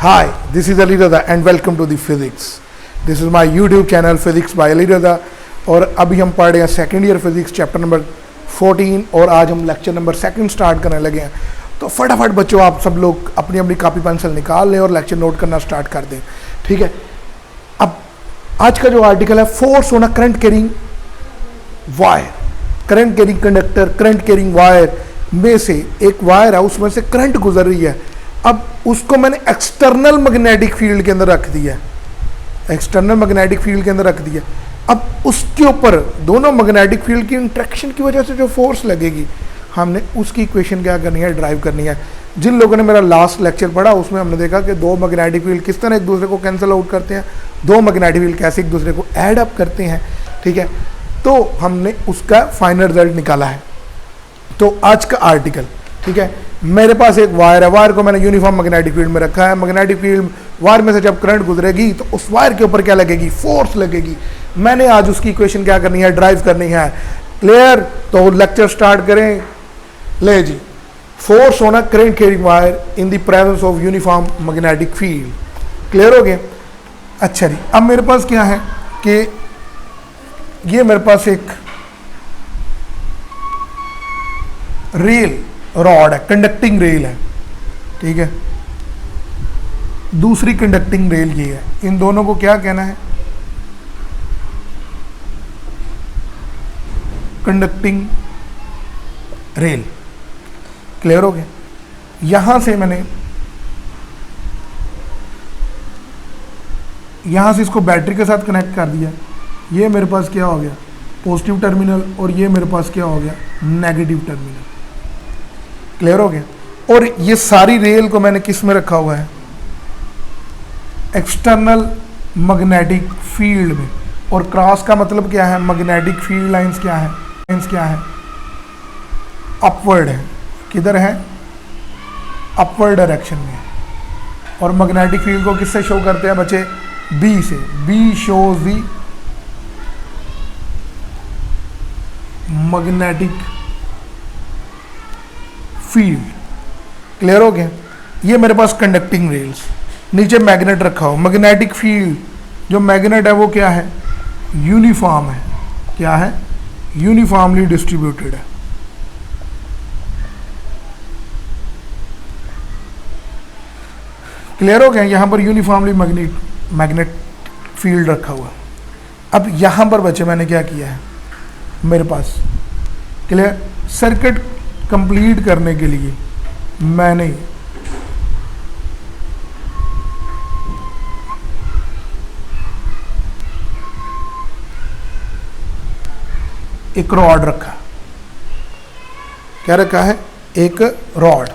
Hi, this is Ali Rada and welcome to the physics. This is my YouTube channel Physics by Ali Rada और अभी हम पढ़ रहे हैं second year physics chapter number 14 और आज हम लेक्चर नंबर 2 स्टार्ट करने लगे हैं। तो फटाफट बच्चों आप सब लोग अपनी अपनी कापी पेंसिल निकाल लें और लेक्चर नोट करना स्टार्ट कर दें, ठीक है। अब आज का जो आर्टिकल है force on a current carrying wire, current carrying conductor, current carrying wire में से एक वायर है उसमें से करंट गुजर रही है। अब उसको मैंने एक्सटर्नल मैग्नेटिक फील्ड के अंदर रख दिया, एक्सटर्नल मैग्नेटिक फील्ड के अंदर रख दिया। अब उसके ऊपर दोनों मैग्नेटिक फील्ड की इंट्रैक्शन की वजह से जो फोर्स लगेगी हमने उसकी इक्वेशन क्या करनी है, ड्राइव करनी है। जिन लोगों ने मेरा लास्ट लेक्चर पढ़ा उसमें हमने देखा कि दो मैग्नेटिक फील्ड किस तरह एक दूसरे को कैंसिल आउट करते हैं, दो मैग्नेटिक फील्ड कैसे एक दूसरे को ऐड अप करते हैं, ठीक है। तो हमने उसका फाइनल रिजल्ट निकाला है। तो आज का आर्टिकल, ठीक है, मेरे पास एक वायर है, वायर को मैंने यूनिफॉर्म मैग्नेटिक फील्ड में रखा है। मैग्नेटिक फील्ड वायर में से जब करंट गुजरेगी तो उस वायर के ऊपर क्या लगेगी, फोर्स लगेगी। मैंने आज उसकी इक्वेशन क्या करनी है, ड्राइव करनी है। क्लियर? तो लेक्चर स्टार्ट करें। ले जी, force on a current carrying wire in the presence of uniform magnetic field. Clear हो गया? अच्छा जी, अब मेरे पास क्या है कि ये मेरे पास एक रेल रॉड है, कंडक्टिंग रेल है, ठीक है। दूसरी कंडक्टिंग रेल ये है। इन दोनों को क्या कहना है, कंडक्टिंग रेल। क्लियर हो गया? यहां से मैंने यहां से इसको बैटरी के साथ कनेक्ट कर दिया। ये मेरे पास क्या हो गया, पॉजिटिव टर्मिनल, और ये मेरे पास क्या हो गया, नेगेटिव टर्मिनल। क्लियर हो गया? और ये सारी रेल को मैंने किस में रखा हुआ है, एक्सटर्नल मैग्नेटिक फील्ड में। और क्रॉस का मतलब क्या है, मैग्नेटिक फील्ड लाइंस क्या है, लाइंस क्या है, अपवर्ड है। किधर है, अपवर्ड डायरेक्शन में। और मैग्नेटिक फील्ड को किससे शो करते हैं बच्चे, बी से। B shows the magnetic field. Clear हो गया? ये मेरे पास कंडक्टिंग रेल्स, नीचे मैग्नेट रखा हो। मैग्नेटिक फील्ड जो मैग्नेट है वो क्या है, यूनिफॉर्म है। क्या है, यूनिफॉर्मली डिस्ट्रीब्यूटेड है। क्लियर हो गया? यहां पर यूनिफॉर्मली मैग्नेट फील्ड रखा हुआ। अब यहां पर बच्चे मैंने क्या किया है, मेरे पास क्लियर सर्किट कंप्लीट करने के लिए मैंने एक रॉड रखा। क्या रखा है, एक रॉड।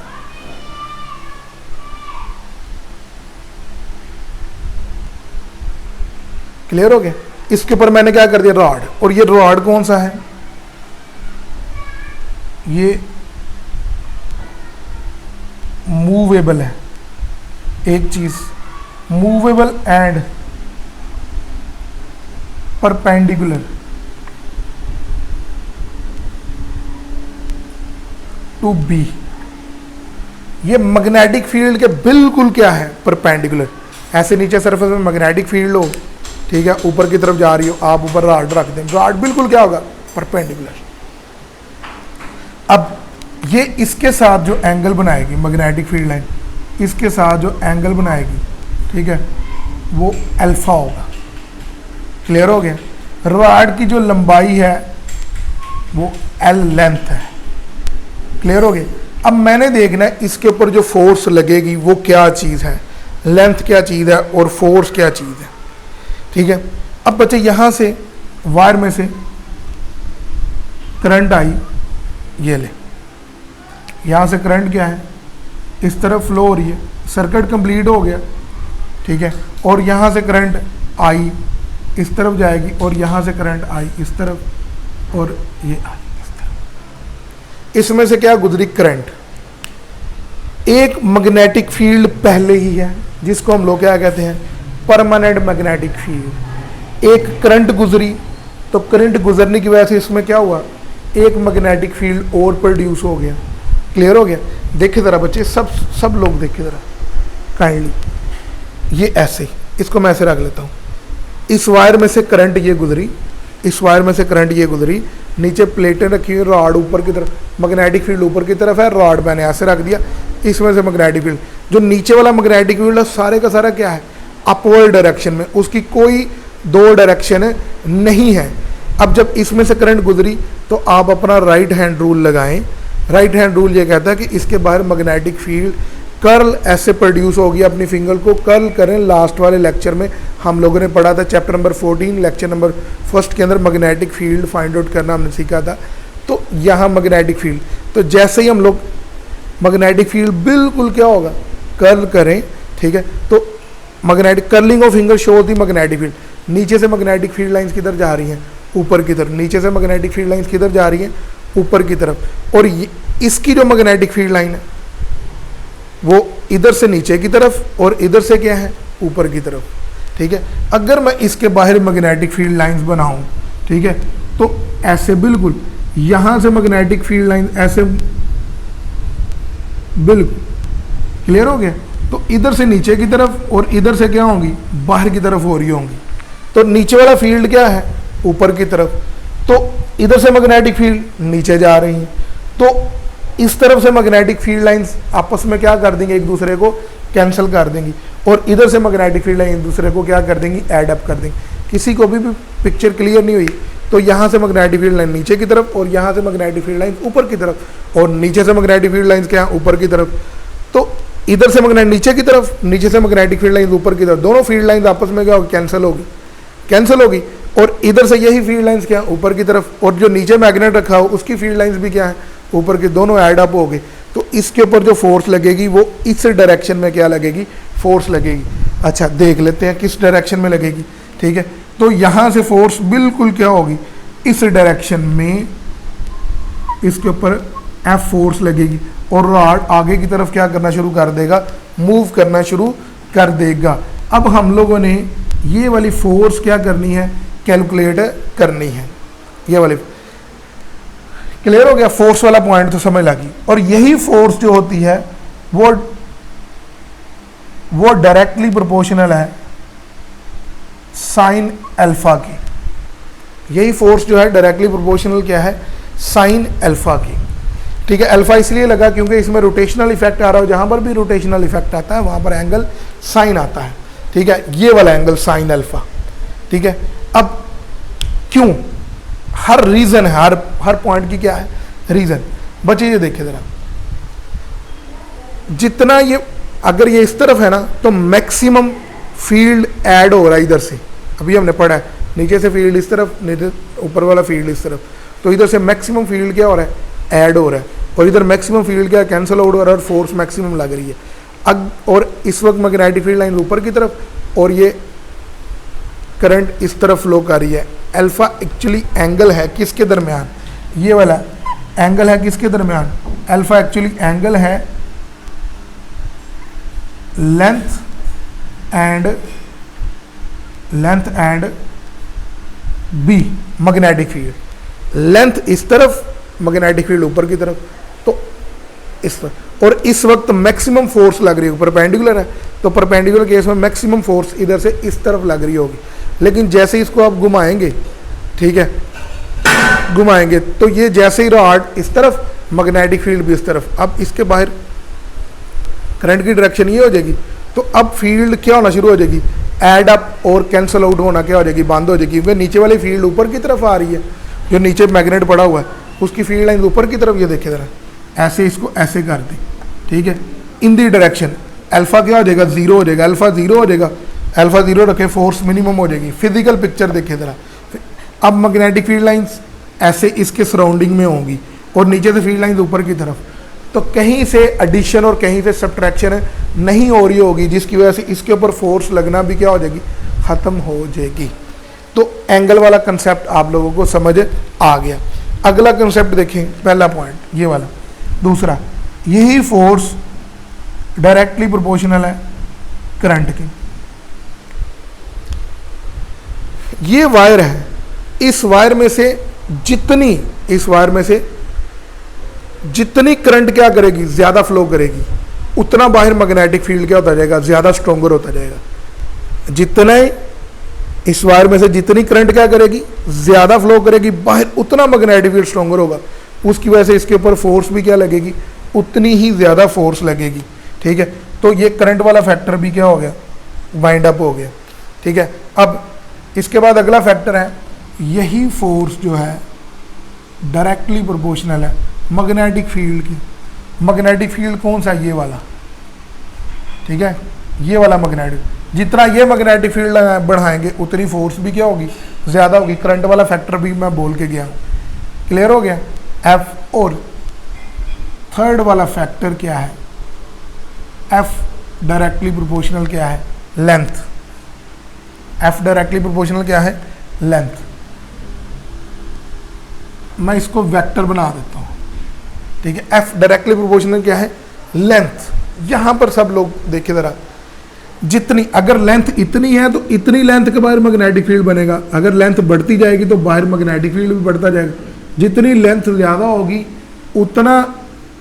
क्लियर हो गया? इसके ऊपर मैंने क्या कर दिया, रॉड। और ये रॉड कौन सा है, ये मूवेबल है। एक चीज movable and perpendicular to B. ये मैग्नेटिक फील्ड के बिल्कुल क्या है, परपेंडिकुलर। ऐसे नीचे सरफेस में मैग्नेटिक फील्ड हो, ठीक है, ऊपर की तरफ जा रही हो, आप ऊपर रॉड रख दें, रॉड बिल्कुल क्या होगा, परपेंडिकुलर। अब ये इसके साथ जो एंगल बनाएगी मैग्नेटिक फील्ड लाइन, इसके साथ जो एंगल बनाएगी, ठीक है, वो अल्फा होगा। क्लियर हो गया? रॉड की जो लंबाई है वो एल लेंथ है। क्लियर हो गया? अब मैंने देखना है इसके ऊपर जो फोर्स लगेगी वो क्या चीज़ है, लेंथ क्या चीज़ है और फोर्स क्या चीज़ है, ठीक है। अब बच्चे यहाँ से वायर में से करंट आई, ये ले, यहाँ से करंट क्या है, इस तरफ फ्लो हो रही है, सर्किट कंप्लीट हो गया, ठीक है। और यहाँ से करंट आई, इस तरफ जाएगी, और यहाँ से करंट आई इस तरफ, और ये आई इस तरफ। इसमें से क्या गुजरी, करंट। एक मैग्नेटिक फील्ड पहले ही है जिसको हम लोग क्या कहते हैं, परमानेंट मैग्नेटिक फील्ड। एक करंट गुजरी, तो करंट गुजरने की वजह से इसमें क्या हुआ, एक मैग्नेटिक फील्ड और प्रोड्यूस हो गया। क्लियर हो गया? देखिए ज़रा बच्चे, सब लोग देखिए ज़रा काइंडली। ये ऐसे, इसको मैं ऐसे रख लेता हूँ, इस वायर में से करंट ये गुजरी, इस वायर में से करंट ये गुजरी, नीचे प्लेटें रखी हुई, रॉड ऊपर की तरफ, मैग्नेटिक फील्ड ऊपर की तरफ है, रॉड मैंने ऐसे रख दिया, इसमें से मैग्नेटिक फील्ड, जो नीचे वाला मैग्नेटिक फील्ड है सारे का सारा क्या है, अपवर्ड डायरेक्शन में, उसकी कोई दो डायरेक्शन नहीं है। अब जब इसमें से करंट गुजरी तो आप अपना राइट हैंड रूल लगाएं। राइट हैंड रूल ये कहता है कि इसके बाहर मैग्नेटिक फील्ड कर्ल ऐसे प्रोड्यूस होगी, अपनी फिंगर को कर्ल करें। लास्ट वाले लेक्चर में हम लोगों ने पढ़ा था, चैप्टर नंबर 14 लेक्चर नंबर 1 के अंदर मैग्नेटिक फील्ड फाइंड आउट करना हमने सीखा था। तो यहाँ मैग्नेटिक फील्ड, तो जैसे ही हम लोग मैग्नेटिक फील्ड बिल्कुल क्या होगा, कर्ल करें, ठीक है, तो magnetic curling of finger show the magnetic field, नीचे से मैग्नेटिक फील्ड लाइंस किधर जा रही हैं, ऊपर की तरफ, नीचे से मैग्नेटिक फील्ड लाइंस किधर जा रही हैं, ऊपर की तरफ, और इसकी जो मैग्नेटिक फील्ड लाइन है वो इधर से नीचे की तरफ और इधर से क्या है, ऊपर की तरफ, ठीक है। अगर मैं इसके बाहर मैग्नेटिक फील्ड लाइंस बनाऊं, ठीक है, तो ऐसे बिल्कुल यहां से मैग्नेटिक फील्ड लाइन ऐसे बिल्कुल क्लियर हो गया, तो इधर से नीचे की तरफ और इधर से क्या होंगी, बाहर की तरफ हो रही होंगी। तो नीचे वाला फील्ड क्या है, ऊपर की तरफ, तो इधर से मैग्नेटिक फील्ड नीचे जा रही है, तो इस तरफ से मैग्नेटिक फील्ड लाइंस आपस में क्या कर देंगे, एक दूसरे को कैंसिल कर देंगी, और इधर से मैग्नेटिक फील्ड लाइन एक दूसरे को क्या कर देंगी, ऐड अप कर देंगी। किसी को भी पिक्चर क्लियर नहीं हुई तो यहाँ से मैग्नेटिक फील्ड लाइन नीचे की तरफ और यहाँ से मैग्नेटिक फील्ड लाइन ऊपर की तरफ, और नीचे से मैग्नेटिक फील्ड लाइंस क्या है, ऊपर की तरफ, तो इधर से मैग्नेट नीचे की तरफ, नीचे से मैग्नेटिक फील्ड लाइन ऊपर की तरफ, दोनों फील्ड लाइन आपस में क्या होगी, कैंसिल होगी, और इधर से यही फील्ड लाइंस क्या है, ऊपर की तरफ, और जो नीचे मैग्नेट रखा हो उसकी फील्ड लाइंस भी क्या है, ऊपर की, दोनों ऐड अप हो गए। तो इसके ऊपर जो फोर्स लगेगी वो इस डायरेक्शन में क्या लगेगी, फोर्स लगेगी। अच्छा देख लेते हैं किस डायरेक्शन में लगेगी, ठीक है। तो यहाँ से फोर्स बिल्कुल क्या होगी, इस डायरेक्शन में इसके ऊपर एफ फोर्स लगेगी, और रॉड आगे की तरफ क्या करना शुरू कर देगा, मूव करना शुरू कर देगा। अब हम लोगों ने ये वाली फोर्स क्या करनी है, कैलकुलेट करनी है। ये वाली क्लियर हो गया, फोर्स वाला पॉइंट तो समझ लगी। और यही फोर्स जो होती है वो डायरेक्टली प्रोपोर्शनल है साइन अल्फा की। यही फोर्स जो है डायरेक्टली प्रोपोर्शनल क्या है, साइन अल्फा की, ठीक है। अल्फा इसलिए लगा क्योंकि इसमें रोटेशनल इफेक्ट आ रहा हो, जहां पर भी रोटेशनल इफेक्ट आता है वहां पर एंगल साइन आता है, ठीक है। ये वाला एंगल साइन अल्फा, ठीक है। अब क्यों, हर रीजन है, हर पॉइंट की क्या है रीजन। बच्चे ये देखिए जरा, जितना ये अगर ये इस तरफ है ना तो मैक्सिमम फील्ड ऐड हो रहा है इधर से, अभी हमने पढ़ा है नीचे से फील्ड इस तरफ, ऊपर वाला फील्ड इस तरफ, तो इधर से मैक्सिमम फील्ड क्या हो रहा है, ऐड हो रहा है, और इधर मैक्सिमम फील्ड क्या कैंसिल आउट हो रहा है, और फोर्स मैक्सिमम लग रही है। और इस वक्त मैग्नेटिक फील्ड लाइन ऊपर की तरफ और ये करंट इस तरफ फ्लो कर रही है। अल्फा एक्चुअली एंगल है किसके दरमियान, ये वाला एंगल है किसके दरमियान, अल्फा एक्चुअली एंगल है length and B magnetic field. Length इस तरफ, मैग्नेटिक फील्ड ऊपर की तरफ, तो इस तरफ, और इस वक्त मैक्सिमम फोर्स लग रही है, परपेंडिकुलर है, तो परपेंडिकुलर केस में मैक्सिमम फोर्स इधर से इस तरफ लग रही होगी। लेकिन जैसे इसको आप घुमाएंगे, ठीक है, घुमाएंगे तो ये जैसे ही रॉड इस तरफ, मैग्नेटिक फील्ड भी इस तरफ, अब इसके बाहर करंट की डायरेक्शन ये हो जाएगी, तो अब फील्ड क्या होना शुरू हो जाएगी, ऐड अप और कैंसिल आउट होना क्या हो जाएगी, बंद हो जाएगी, क्योंकि नीचे वाली फील्ड ऊपर की तरफ आ रही है, जो नीचे मैग्नेट पड़ा हुआ है उसकी फील्ड लाइन ऊपर की तरफ, ये देखे जरा, ऐसे इसको ऐसे कर दें, ठीक है, इन दी डायरेक्शन। अल्फा क्या हो जाएगा, जीरो हो जाएगा, अल्फा जीरो हो जाएगा, अल्फा जीरो रखे फोर्स मिनिमम हो जाएगी। फिजिकल पिक्चर देखे जरा, अब मैग्नेटिक फील्ड लाइंस ऐसे इसके सराउंडिंग में होंगी और नीचे से फील्ड लाइंस ऊपर की तरफ, तो कहीं से एडिशन और कहीं से सब्ट्रैक्शन नहीं हो रही होगी, जिसकी वजह से इसके ऊपर फोर्स लगना भी क्या हो जाएगी, ख़त्म हो जाएगी। तो एंगल वाला कंसेप्ट आप लोगों को समझ आ गया। अगला कंसेप्ट देखें, पहला पॉइंट ये वाला। दूसरा, यही फोर्स डायरेक्टली प्रोपोर्शनल है करंट की। ये वायर है, इस वायर में से जितनी करंट क्या करेगी, ज्यादा फ्लो करेगी, उतना बाहर मैग्नेटिक फील्ड क्या होता जाएगा, ज्यादा स्ट्रोंगर होता जाएगा। जितने इस वायर में से जितनी करंट क्या करेगी, ज़्यादा फ्लो करेगी बाहर, उतना मैग्नेटिक फील्ड स्ट्रॉन्गर होगा। उसकी वजह से इसके ऊपर फोर्स भी क्या लगेगी, उतनी ही ज़्यादा फोर्स लगेगी। ठीक है, तो ये करंट वाला फैक्टर भी क्या हो गया, वाइंड अप हो गया। ठीक है, अब इसके बाद अगला फैक्टर है, यही फोर्स जो है डायरेक्टली प्रोपोर्शनल है मैग्नेटिक फील्ड की। मैग्नेटिक फील्ड कौन सा, ये वाला। ठीक है, ये वाला मैग्नेटिक, जितना ये मैग्नेटिक फील्ड बढ़ाएंगे उतनी फोर्स भी क्या होगी, ज़्यादा होगी। करंट वाला फैक्टर भी मैं बोल के गया हूँ, क्लियर हो गया। एफ, और थर्ड वाला फैक्टर क्या है, एफ डायरेक्टली प्रोपोर्शनल क्या है, लेंथ। एफ डायरेक्टली प्रोपोर्शनल क्या है, लेंथ। मैं इसको वेक्टर बना देता हूँ। ठीक है, एफ डायरेक्टली प्रोपोर्शनल क्या है, लेंथ। यहां पर सब लोग देखिए ज़रा, जितनी अगर लेंथ इतनी है तो इतनी लेंथ के बाहर मैग्नेटिक फील्ड बनेगा। अगर लेंथ बढ़ती जाएगी तो बाहर मैग्नेटिक फील्ड भी बढ़ता जाएगा। जितनी लेंथ ज़्यादा होगी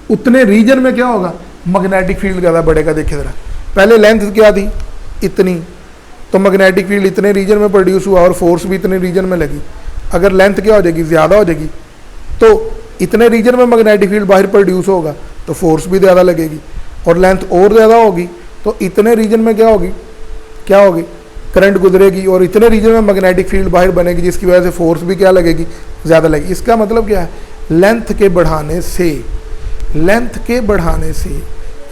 उतने रीजन में क्या होगा, मैग्नेटिक फील्ड ज़्यादा बढ़ेगा। देखिए ज़रा, पहले लेंथ क्या थी, इतनी, तो मैग्नेटिक फील्ड इतने रीजन में प्रोड्यूस हुआ और फोर्स भी इतने रीजन में लगी। अगर लेंथ क्या हो जाएगी, ज़्यादा हो जाएगी, तो इतने रीजन में मैग्नेटिक फील्ड बाहर प्रोड्यूस होगा तो फोर्स भी ज़्यादा लगेगी। और लेंथ और ज़्यादा होगी तो इतने रीजन में क्या होगी, करंट गुजरेगी और इतने रीजन में मैग्नेटिक फील्ड बाहर बनेगी, जिसकी वजह से फोर्स भी क्या लगेगी, ज़्यादा लगेगी। इसका मतलब क्या है, लेंथ के बढ़ाने से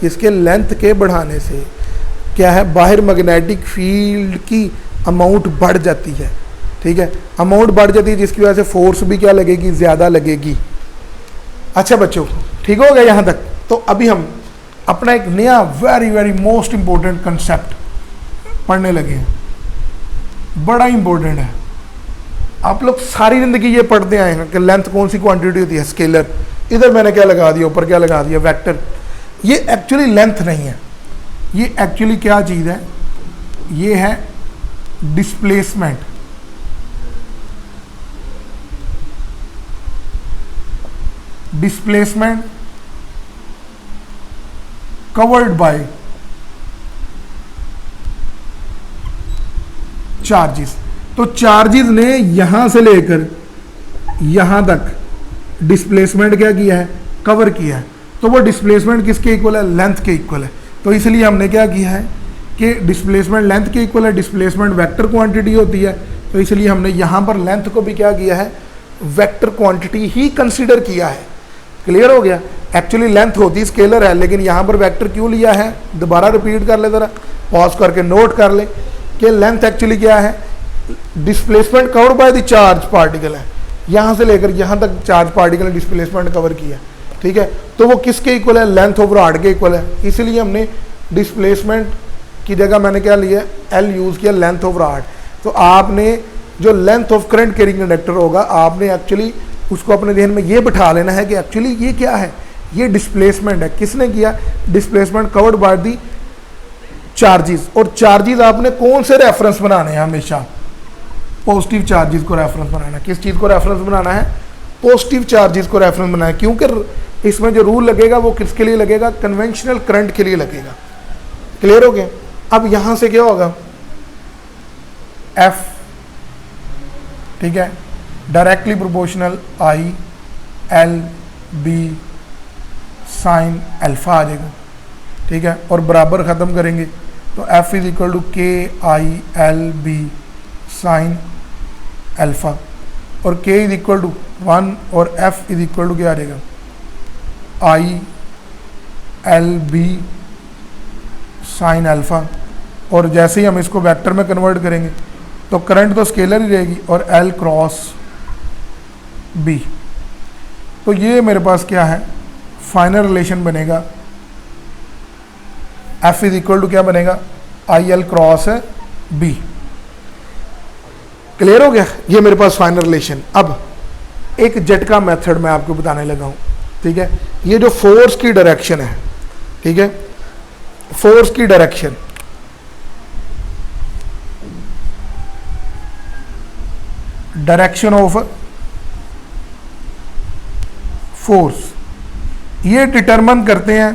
इसके लेंथ के बढ़ाने से क्या है, बाहर मैग्नेटिक फील्ड की अमाउंट बढ़ जाती है। ठीक है, अमाउंट बढ़ जाती है, जिसकी वजह से फोर्स भी क्या लगेगी, ज़्यादा लगेगी। अच्छा बच्चों, ठीक हो गया यहाँ तक। तो अभी हम अपना एक नया very very most important concept पढ़ने लगे हैं, बड़ा इंपॉर्टेंट है। आप लोग सारी ज़िंदगी ये पढ़ते आए हैं कि लेंथ कौन सी क्वांटिटी होती है, स्केलर। इधर मैंने क्या लगा दिया, ऊपर क्या लगा दिया, वेक्टर। ये एक्चुअली लेंथ नहीं है, ये एक्चुअली क्या चीज़ है, ये है displacement. Displacement covered bye charges. तो चार्जेस ने यहां से लेकर यहां तक डिस्प्लेसमेंट क्या किया है, कवर किया है। तो वो डिस्प्लेसमेंट किसके इक्वल है, लेंथ के इक्वल है। तो इसलिए हमने क्या किया है कि डिस्प्लेसमेंट लेंथ के इक्वल है। डिस्प्लेसमेंट वेक्टर क्वांटिटी होती है, तो इसलिए हमने यहां पर लेंथ को भी क्या किया है, वेक्टर क्वांटिटी ही कंसीडर किया है। क्लियर हो गया। एक्चुअली लेंथ होती स्केलर है, लेकिन यहाँ पर वेक्टर क्यों लिया है, दोबारा रिपीट कर ले, ज़रा पॉज करके नोट कर ले कि लेंथ एक्चुअली क्या है, displacement covered by the charge particle है। यहाँ से लेकर यहाँ तक चार्ज पार्टिकल डिस्प्लेसमेंट कवर किया। ठीक है, तो वो किसके इक्वल है, लेंथ ऑफ रॉड के इक्वल है। इसलिए हमने डिस्प्लेसमेंट की जगह मैंने क्या लिया, एल यूज़ किया, लेंथ ऑफ रॉड। तो आपने जो length of current carrying conductor होगा, आपने एक्चुअली उसको अपने ध्यान में ये बिठा लेना है कि एक्चुअली ये क्या है, ये डिस्प्लेसमेंट है। किसने किया, displacement covered by the charges. और चार्जेस आपने कौन से रेफरेंस बनाने हैं, हमेशा पॉजिटिव चार्जेस को रेफरेंस बनाना है। किस चीज़ को रेफरेंस बनाना है, पॉजिटिव चार्जेस को रेफरेंस बनाना है। क्योंकि इसमें जो रूल लगेगा वो किसके लिए लगेगा, कन्वेंशनल करंट के लिए लगेगा। क्लियर हो गया। अब यहाँ से क्या होगा, एफ, ठीक है, directly proportional I L B sine alpha आ जाएगा। ठीक है, और बराबर ख़त्म करेंगे तो F is equal to K I L B sine alpha, और के इज इक्वल टू 1 और एफ इज इक्वल टू क्या आ जाएगा, I L B sine alpha. और जैसे ही हम इसको वेक्टर में कन्वर्ट करेंगे तो करंट तो स्केलर ही रहेगी और एल क्रॉस बी। तो ये मेरे पास क्या है, फाइनल रिलेशन बनेगा, एफ इज इक्वल टू क्या बनेगा, I L cross B. Clear हो गया, ये मेरे पास फाइनल रिलेशन। अब एक झटका मेथड मैं आपको बताने लगा हूं। ठीक है, ये जो फोर्स की डायरेक्शन है, ठीक है, फोर्स की डायरेक्शन, डायरेक्शन ऑफ फोर्स, ये डिटरमिन करते हैं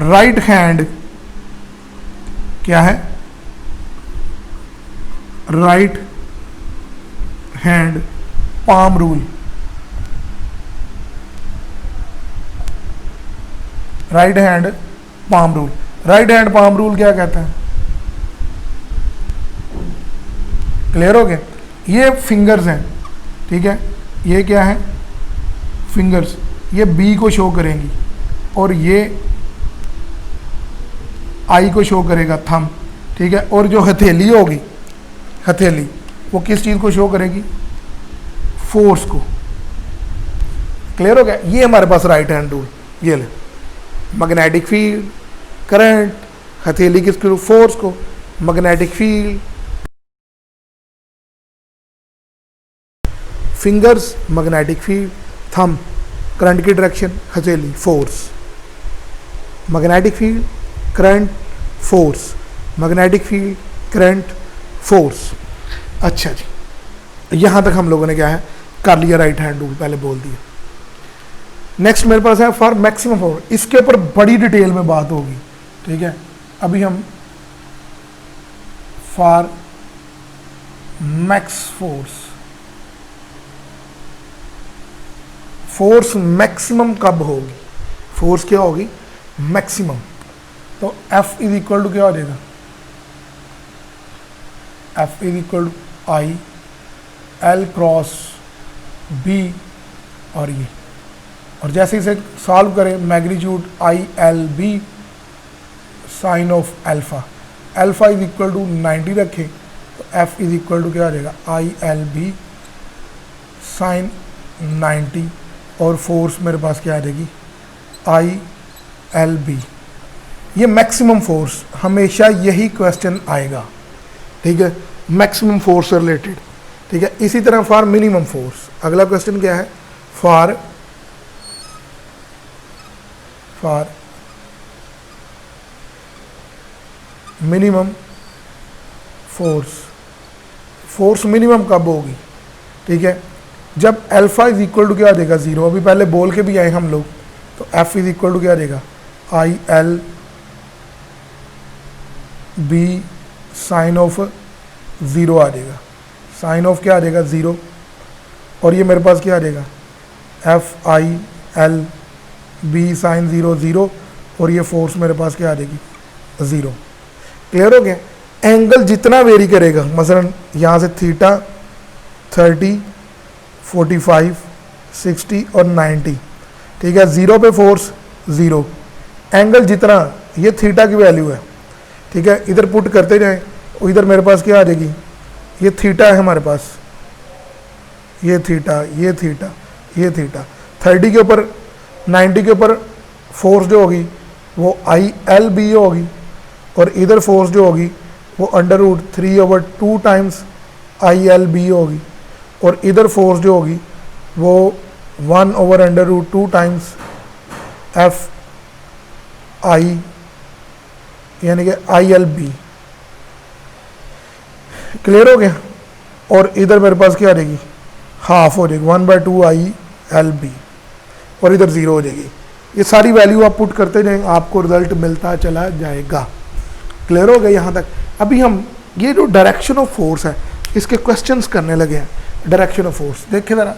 राइट हैंड क्या है, right hand palm rule. Right hand palm rule, right hand palm rule क्या कहता है, क्लियर हो गया। ये फिंगर्स हैं, ठीक है, ये क्या है, फिंगर्स, ये बी को शो करेंगी और ये आई को शो करेगा, थंब, ठीक है। और जो हथेली होगी, हथेली वो किस चीज़ को शो करेगी, फोर्स को। क्लियर हो गया। ये हमारे पास राइट हैंड रूल, ये ले, मैग्नेटिक फील्ड, करंट, हथेली किसको, फोर्स को, magnetic field, fingers, magnetic field, thumb, current की डायरेक्शन, हथेली, force, magnetic field, current, force, magnetic field, current, force. अच्छा जी, यहाँ तक हम लोगों ने क्या है कर लिया, राइट हैंड रूल पहले बोल दिया। नेक्स्ट मेरे पास है फॉर मैक्सिमम फोर्स, इसके ऊपर बड़ी डिटेल में बात होगी, ठीक है। अभी हम for max force, force maximum कब होगी, फोर्स क्या होगी, मैक्सिमम। तो F इज इक्वल टू क्या हो जाएगा, F is equal to I L cross B, और ये, और जैसे इसे सॉल्व करें, magnitude I L B sine of alpha, alpha is equal to 90 रखें, तो F इज इक्वल टू क्या हो जाएगा, आई एल बी साइन 90, और फोर्स मेरे पास क्या आ जाएगी, आई एल बी। ये मैक्सिमम फोर्स, हमेशा यही क्वेश्चन आएगा, ठीक है, मैक्सिमम फोर्स से रिलेटेड, ठीक है। इसी तरह फॉर मिनिमम फोर्स, अगला क्वेश्चन क्या है, for minimum force, force minimum कब होगी, ठीक है, जब अल्फा इज इक्वल टू क्या आ जाएगा, 0। अभी पहले बोल के भी आए हम लोग, तो F इज इक्वल टू क्या आ जाएगा, I L B sine of 0 आ जाएगा, साइन ऑफ क्या आ जाएगा, 0, और ये मेरे पास क्या आ जाएगा, F I L B sine 0 0, और ये फोर्स मेरे पास क्या आ जाएगी, 0। क्लियर हो गया। एंगल जितना वेरी करेगा, मसलन यहाँ से थीटा 30, 45, 60 और 90, ठीक है, 0 पे फोर्स 0, एंगल जितना, ये थीटा की वैल्यू है, ठीक है, इधर पुट करते जाएं, और इधर मेरे पास क्या आ जाएगी, ये थीटा है हमारे पास, ये थीटा, ये थीटा, ये थीटा, 30 के ऊपर 90 के ऊपर फोर्स जो होगी वो आई एल बी होगी, और इधर फोर्स जो होगी वो √3/2 टाइम्स आई एल बी होगी, और इधर फोर्स जो होगी वो 1/√2 टाइम्स एफ आई, यानी कि आई एल बी। क्लियर हो गया। और इधर मेरे पास क्या आ जाएगी, हाफ हो जाएगी, 1/2 आई एल बी, और इधर 0 हो जाएगी। ये सारी वैल्यू आप पुट करते जाएंगे, आपको रिजल्ट मिलता चला जाएगा। क्लियर हो गया यहाँ तक। अभी हम ये जो डायरेक्शन ऑफ फोर्स है इसके क्वेश्चंस करने लगे हैं। डायरेक्शन ऑफ फोर्स देखिए ज़रा,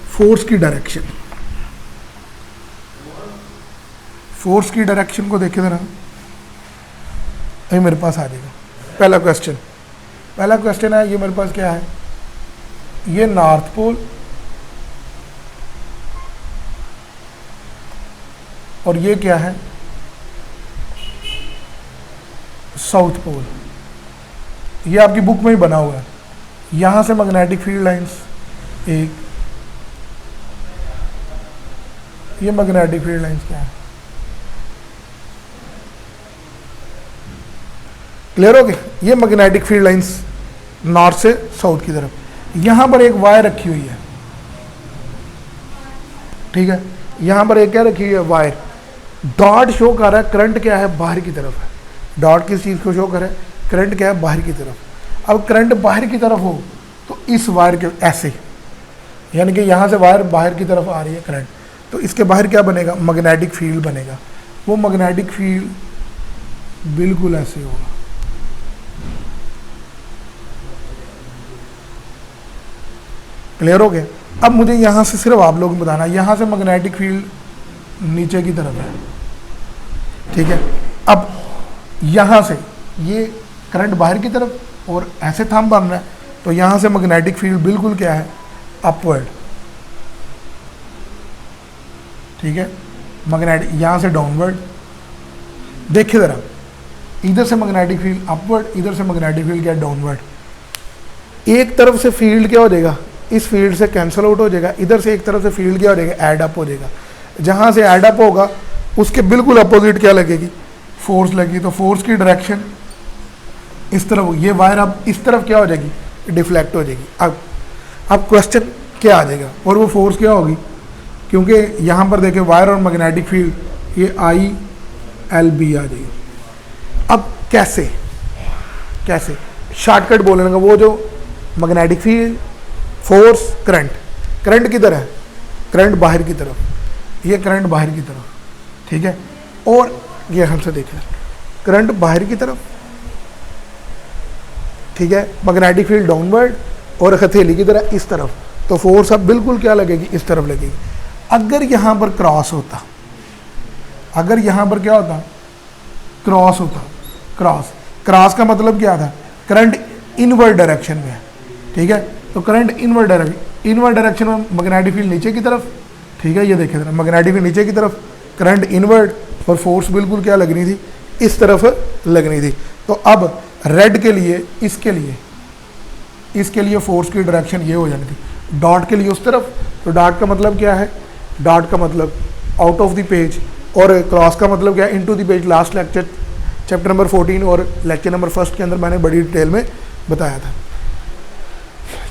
फोर्स की डायरेक्शन, फोर्स की डायरेक्शन को देखिए ज़रा, ये मेरे पास आ जाएगा। पहला क्वेश्चन है, ये मेरे पास क्या है, ये नॉर्थ पोल और ये क्या है, साउथ पोल। ये आपकी बुक में ही बना हुआ है। यहाँ से मैग्नेटिक फील्ड लाइंस, एक ये मैग्नेटिक फील्ड लाइंस क्या है, क्लियर हो गया। ये मैग्नेटिक फील्ड लाइंस नॉर्थ से साउथ की तरफ। यहाँ पर एक वायर रखी हुई है, ठीक है, यहाँ पर एक क्या रखी हुई है, वायर। डॉट शो कर रहा है करंट क्या है, बाहर की तरफ है। डॉट किस चीज़ को शो कर रहा है, करंट क्या है, बाहर की तरफ। अब करंट बाहर की तरफ हो तो इस वायर के ऐसे, यानी कि यहाँ से वायर बाहर की तरफ आ रही है करंट, तो इसके बाहर क्या बनेगा, मैग्नेटिक फील्ड बनेगा। वो मैग्नेटिक फील्ड बिल्कुल ऐसे होगा। क्लियर हो गया? अब मुझे यहाँ से सिर्फ आप लोग बताना, यहाँ से मैग्नेटिक फील्ड नीचे की तरफ है, ठीक है। अब यहाँ से ये करंट बाहर की तरफ और ऐसे थंब बन रहा है, तो यहाँ से मैग्नेटिक फील्ड बिल्कुल क्या है, अपवर्ड, ठीक है। मैग्नेटिक यहाँ से डाउनवर्ड, देखिए ज़रा, इधर से मैग्नेटिक फील्ड अपवर्ड, इधर से मैग्नेटिक फील्ड क्या डाउनवर्ड। एक तरफ से फील्ड क्या हो जाएगा, इस फील्ड से कैंसिल आउट हो जाएगा, इधर से एक तरफ से फील्ड क्या हो जाएगा, ऐड अप हो जाएगा। जहाँ से ऐड अप होगा उसके बिल्कुल अपोजिट क्या लगेगी, फोर्स लगेगी। तो फोर्स की डायरेक्शन इस तरफ, ये वायर अब इस तरफ क्या हो जाएगी, डिफ्लेक्ट हो जाएगी। अब क्वेश्चन क्या आ जाएगा, और वो फोर्स क्या होगी, क्योंकि यहाँ पर देखें वायर और मैग्नेटिक फील्ड ये ILB आ जाएगी। अब कैसे शॉर्टकट बोलने का, वो जो मैग्नेटिक फील्ड, फोर्स, करंट किधर है, करंट बाहर की तरफ, ये करंट बाहर की तरफ, ठीक है। और ये हमसे देखें करंट बाहर की तरफ, ठीक है, मैग्नेटिक फील्ड डाउनवर्ड और हथेली की तरह इस तरफ, तो फोर्स अब बिल्कुल क्या लगेगी, इस तरफ लगेगी। अगर यहाँ पर क्रॉस होता, अगर यहाँ पर क्या होता, क्रॉस होता, क्रॉस का मतलब क्या था, करंट इनवर्ड डायरेक्शन में है, ठीक है। तो करंट इनवर्ड डायरेक्शन में मैग्नेटिक फील्ड नीचे की तरफ, ठीक है, ये देखें जरा, मैग्नेटिक फील्ड नीचे की तरफ, करंट इनवर्ड, और फोर्स बिल्कुल क्या लगनी थी, इस तरफ लगनी थी। तो अब रेड के लिए, इसके लिए फोर्स की डायरेक्शन ये हो जानी थी, डॉट के लिए उस तरफ। तो डॉट का मतलब क्या है, डॉट का मतलब आउट ऑफ द पेज, और क्रॉस का मतलब क्या है, into the page. Last lecture chapter number 14 और लेक्चर नंबर 1 के अंदर मैंने बड़ी डिटेल में बताया था।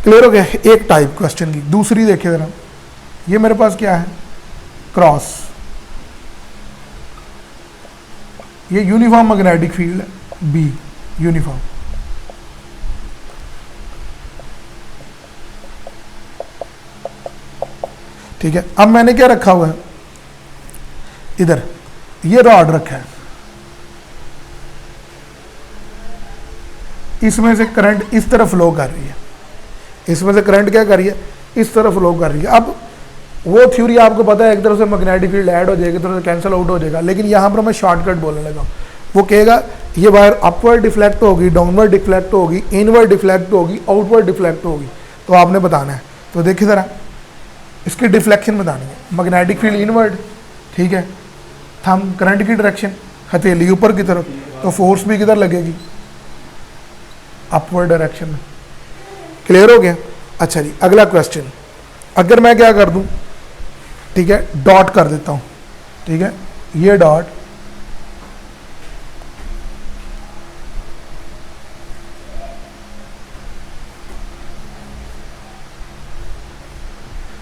क्लियर हो गया? एक टाइप क्वेश्चन की। दूसरी देखिए जरा, ये मेरे पास क्या है, क्रॉस, ये यूनिफॉर्म मैग्नेटिक फील्ड है, B यूनिफॉर्म, ठीक है। अब मैंने क्या रखा हुआ है, इधर ये रॉड रखा है, इसमें से करंट इस तरफ फ्लो कर रही है, इसमें से करंट क्या कर रही है, इस तरफ फ्लो कर रही है। अब वो थ्योरी आपको पता है, एक तरफ से मैग्नेटिक फील्ड ऐड हो जाएगी, एक तरफ से कैंसिल आउट हो जाएगा, लेकिन यहाँ पर मैं शॉर्टकट बोलने लगा। वो कहेगा ये वायर अपवर्ड डिफ्लेक्ट होगी, डाउनवर्ड डिफ्लेक्ट होगी, इनवर्ड डिफ्लेक्ट होगी, आउटवर्ड डिफ्लेक्ट होगी, तो आपने बताना है। तो देखिए ज़रा, इसकी डिफ्लेक्शन बतानी है। मैग्नेटिक फील्ड इनवर्ड, ठीक है, थंब करंट की डायरेक्शन, हथेली ऊपर की तरफ, तो फोर्स भी किधर लगेगी, अपवर्ड डायरेक्शन में। क्लियर हो गया? अच्छा जी, अगला क्वेश्चन, अगर मैं क्या कर दूं, ठीक है, डॉट कर देता हूं, ठीक है, ये डॉट,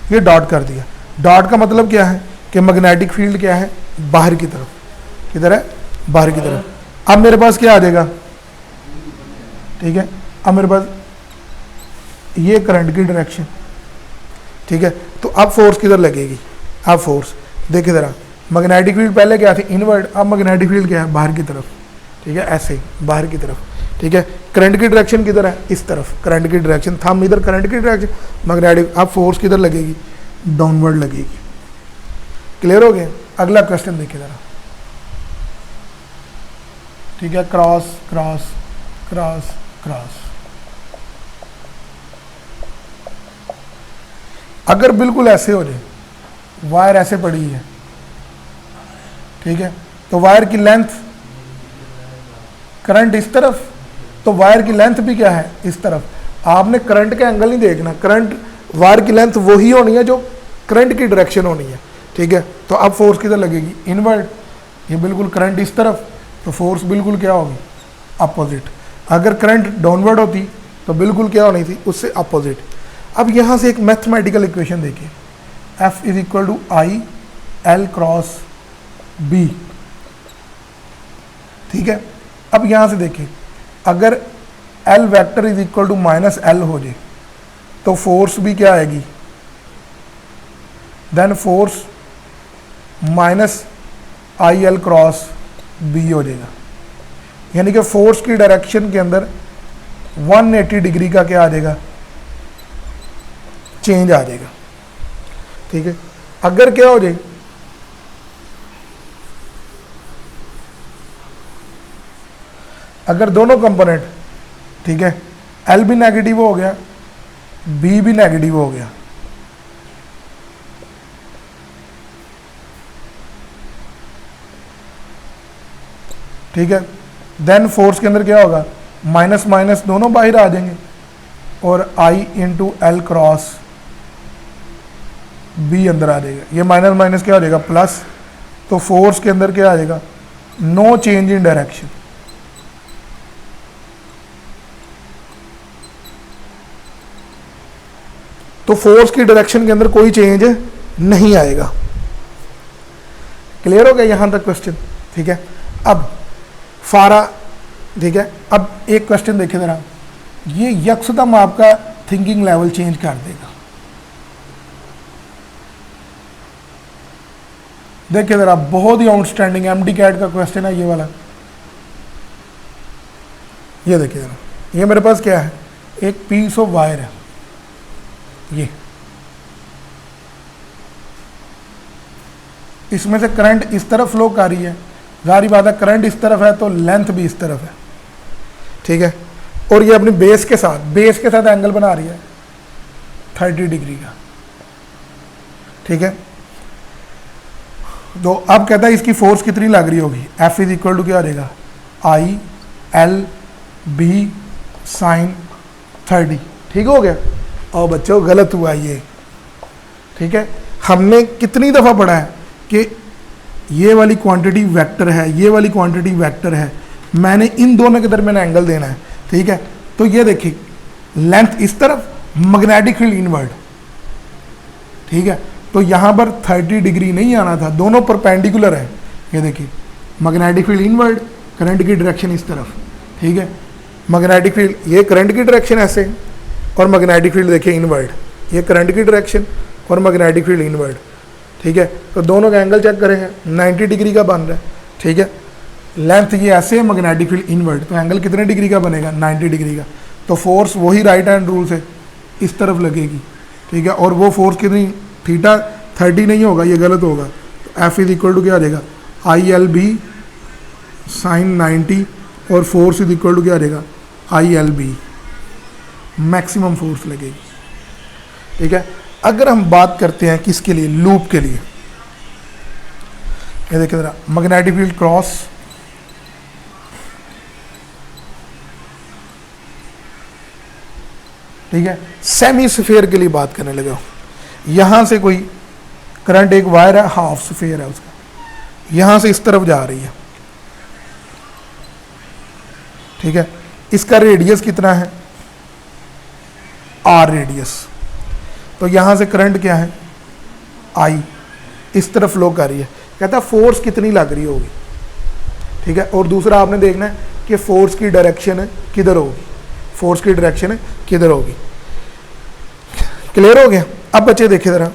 ये डॉट कर दिया। डॉट का मतलब क्या है कि मैग्नेटिक फील्ड क्या है, बाहर की तरफ, किधर है, बाहर की तरफ। अब मेरे पास क्या आ जाएगा, ठीक है, अब मेरे पास ये करंट की डायरेक्शन, ठीक है। तो अब फोर्स किधर लगेगी, अब फोर्स देखिए ज़रा, मैग्नेटिक फील्ड पहले क्या थी, इनवर्ड, अब मैग्नेटिक फील्ड क्या है, बाहर की तरफ, ठीक है, ऐसे ही बाहर की तरफ, ठीक है। करंट की डायरेक्शन किधर है, इस तरफ, करंट की डायरेक्शन, थंब इधर, करंट की डायरेक्शन, मैग्नेटिक, अब फोर्स किधर लगेगी, डाउनवर्ड लगेगी। क्लियर हो गया? अगला क्वेश्चन देखिए ज़रा, ठीक है, क्रॉस क्रॉस क्रॉस क्रॉस। अगर बिल्कुल ऐसे हो जाए, वायर ऐसे पड़ी है, ठीक है, तो वायर की लेंथ, करंट इस तरफ, तो वायर की लेंथ भी क्या है, इस तरफ। आपने करंट का एंगल नहीं देखना, करंट, वायर की लेंथ वही होनी है जो करंट की डायरेक्शन होनी है, ठीक है। तो अब फोर्स किधर लगेगी, इनवर्ड, ये बिल्कुल करंट इस तरफ, तो फोर्स बिल्कुल क्या होगी, अपोजिट। अगर करंट डाउनवर्ड होती तो बिल्कुल क्या होनी थी, उससे अपोजिट। अब यहाँ से एक मैथमेटिकल इक्वेशन देखिए, F is equal to I L cross B, ठीक है। अब यहाँ से देखिए, अगर L vector is equal to minus L हो जाए तो फोर्स भी क्या आएगी, then force minus I L cross B हो जाएगा, यानी कि फोर्स की डायरेक्शन के अंदर 180 डिग्री का क्या आ जाएगा, चेंज आ जाएगा। ठीक है, अगर क्या हो जाए, अगर दोनों कंपोनेंट, ठीक है, एल भी नेगेटिव हो गया, बी भी नेगेटिव हो गया, ठीक है, देन फोर्स के अंदर क्या होगा, माइनस माइनस दोनों बाहर आ जाएंगे और आई इंटू एल क्रॉस बी अंदर आ जाएगा। ये माइनस माइनस क्या हो जाएगा, प्लस, तो फोर्स के अंदर क्या आ जाएगा, नो चेंज इन डायरेक्शन। तो फोर्स की डायरेक्शन के अंदर कोई चेंज नहीं आएगा। क्लियर हो गया यहां तक क्वेश्चन? ठीक है, अब फारा, ठीक है, अब एक क्वेश्चन देखें जरा, ये यकसदम आपका थिंकिंग लेवल चेंज कर देगा। देखिए जरा, बहुत ही आउटस्टैंडिंग एमडी कैट का क्वेश्चन है ये वाला। ये देखिए जरा, ये मेरे पास क्या है, एक पीस ऑफ वायर है, ये इसमें से करंट इस तरफ फ्लो कर रही है, जारी बात है करंट इस तरफ है तो लेंथ भी इस तरफ है, ठीक है, और ये अपनी बेस के साथ एंगल बना रही है 30 डिग्री का। ठीक है, तो अब कहता है इसकी फोर्स कितनी लग रही होगी, F इज इक्वल टू क्या रहेगा, आई एल बी साइन 30। ठीक हो गया? और बच्चों गलत हुआ ये। ठीक है, हमने कितनी दफ़ा पढ़ा है कि ये वाली क्वांटिटी वेक्टर है, ये वाली क्वांटिटी वेक्टर है, मैंने इन दोनों के दरमियान एंगल देना है। ठीक है, तो ये देखिए लेंथ इस तरफ, मैग्नेटिक फील्ड इनवर्ड। ठीक है, तो यहाँ पर 30 डिग्री नहीं आना था, दोनों परपेंडिकुलर है। ये देखिए मैग्नेटिक फील्ड इनवर्ड, करंट की डायरेक्शन इस तरफ। ठीक है, मैग्नेटिक फील्ड, ये करंट की डायरेक्शन ऐसे, और मैग्नेटिक फील्ड देखिए इनवर्ड, ये करंट की डायरेक्शन और मैग्नेटिक फील्ड इनवर्ड। ठीक है, तो दोनों का एंगल चेक करेंगे, 90 डिग्री का बन रहा है। ठीक है, लेंथ ये ऐसे, मैग्नेटिक फील्ड इनवर्ड, तो एंगल कितने डिग्री का बनेगा, 90 डिग्री का। तो फोर्स वही राइट हैंड रूल से इस तरफ लगेगी। ठीक है, और वो फोर्स कितनी, थीटा 30 नहीं होगा, ये गलत होगा। तो एफ इज इक्वल टू क्या आ जाएगा, आई एल बी साइन 90, और फोर्स इज इक्वल टू क्या आ जाएगा, I L B, maximum force लगेगी। ठीक है, अगर हम बात करते हैं किसके लिए, लूप के लिए, ये देखिए जरा, मैग्नेटिक फील्ड क्रॉस, ठीक है, सेमी स्फीयर के लिए बात करने लगा। यहां से कोई करंट, एक वायर है, हाफ स्फीयर है उसका, यहां से इस तरफ जा रही है। ठीक है, इसका रेडियस कितना है, आर रेडियस। तो यहां से करंट क्या है, आई, इस तरफ फ्लो कर रही है। कहता है फोर्स कितनी लग रही होगी। ठीक है, और दूसरा आपने देखना है कि फोर्स की डायरेक्शन किधर होगी, फोर्स की डायरेक्शन किधर होगी। क्लियर हो गया? अब बच्चे देखे जरा